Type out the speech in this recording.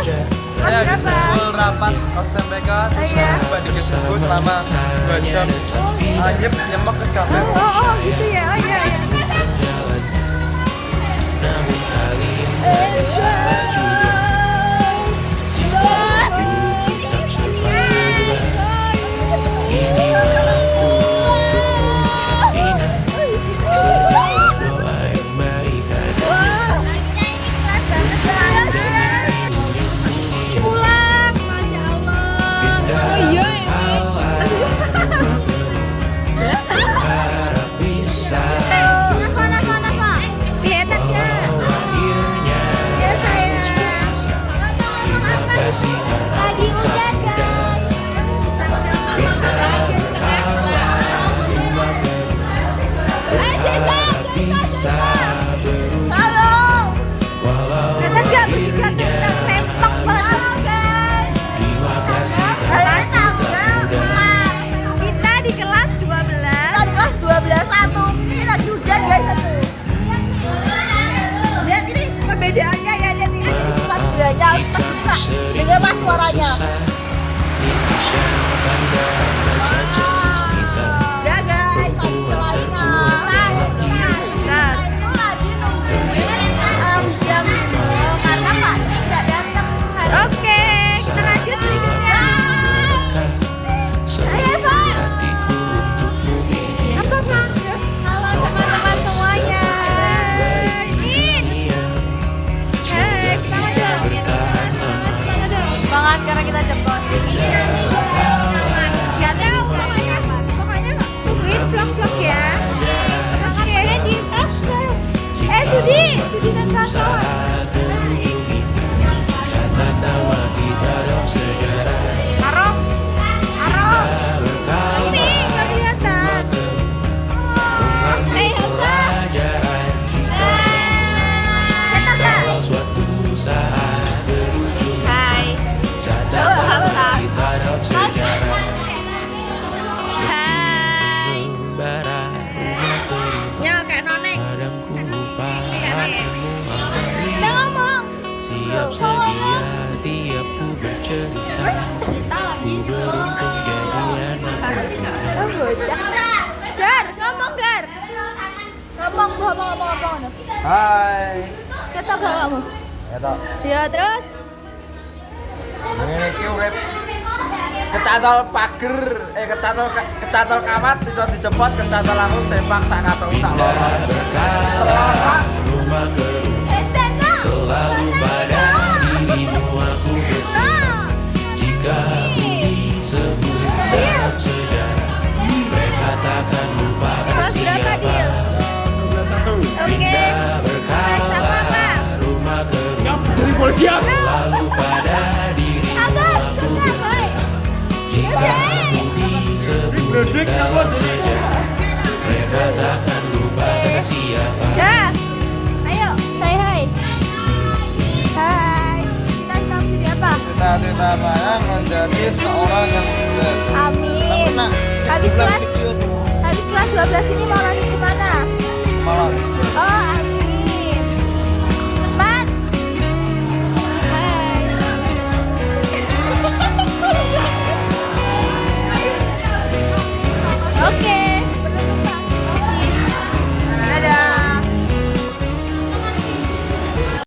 kelas Saya habis berapa? kumpul rapat OSMPK Iya. coba diketemu selama 2 jam. Anyep nyemek ke kafe. Oh gitu ya. Oh iya iya. Namun kalian banyak salah juga. Jika dulu tak sempat berubah. Ini maafku untukmu Syafina. Segala doa yang baik adanya. Pulang, masya Allah. Oh iya. Berharap bisa Kelihatan nggak? akhirnya Iya sayang. bisa. Terima kasih karena Lagi hujan guys. bisa berujung Halo. walau Kelihatan nggak bertiga tuh udah sempak banget. Halo guys. terima kasih Kalian karena tahu nggak? Kita di kelas 12. Kita di kelas 12 satu. Ini lagi hujan guys. Lihat ini perbedaannya ya. Lihat ini kelas belajar. Dengar mas suaranya. Indonesia bangga menjajah sismita. Ya guys, lagi lainnya. Jam karena Pak Tri nggak datang. Oke, kita lanjut berikutnya. Seluruh hatiku untukmu ini. Apa Pak? Halo teman-teman semuanya. Ini. Hei, semangat dong. Semangat karena kita jemput. Gak tahu pokoknya tungguin vlog-vlog ya. Oke, di tas. Sudi dan Kakak. Saat berujung ini, catat nama kita dalam sejarah. Arok. Berkala Ini nggak kelihatan. Hamza. pelajaran kita bisa. Cetak nggak? Kalau suatu saat berujung, Hai. catat nama kita dalam sejarah. Hai. Membara rumah terima, Ya kayak noneng. kadang ku lupa hatimu awali. Udah ngomong. Siap sedia tiap ku bercerita. Ku beruntung jadi anak berguna. Oh, bocah. Gar, ngomong Gar. Ngomong. Hai. Ketok gak kamu? Ya toh. Ya terus. Ngene iki urip kecantol pager, kecantol kawat dicepot kecantol langsung sepak sak katong tak loro. Berkata rumah ke rumah, Tena. selalu pada dirimu aku berserah. Jika budi sebut dalam sejarah, mereka takkan lupa Kelas berapa, Dil? siapa. Oke. Pindah berkala Kelas apa? rumah ke rumah, Jadi polisi ya. selalu pada dirimu Agus, aku sudah, berserah. Jika budi sebut dalam sejarah, mereka takkan lupa siapa. Dah. Ayo, say hi. Hai. Kita mau jadi apa? Cita-cita saya menjadi seorang yang sukses. Amin. Pernah Habis bilang kelas video tuh. habis kelas 12 ini mau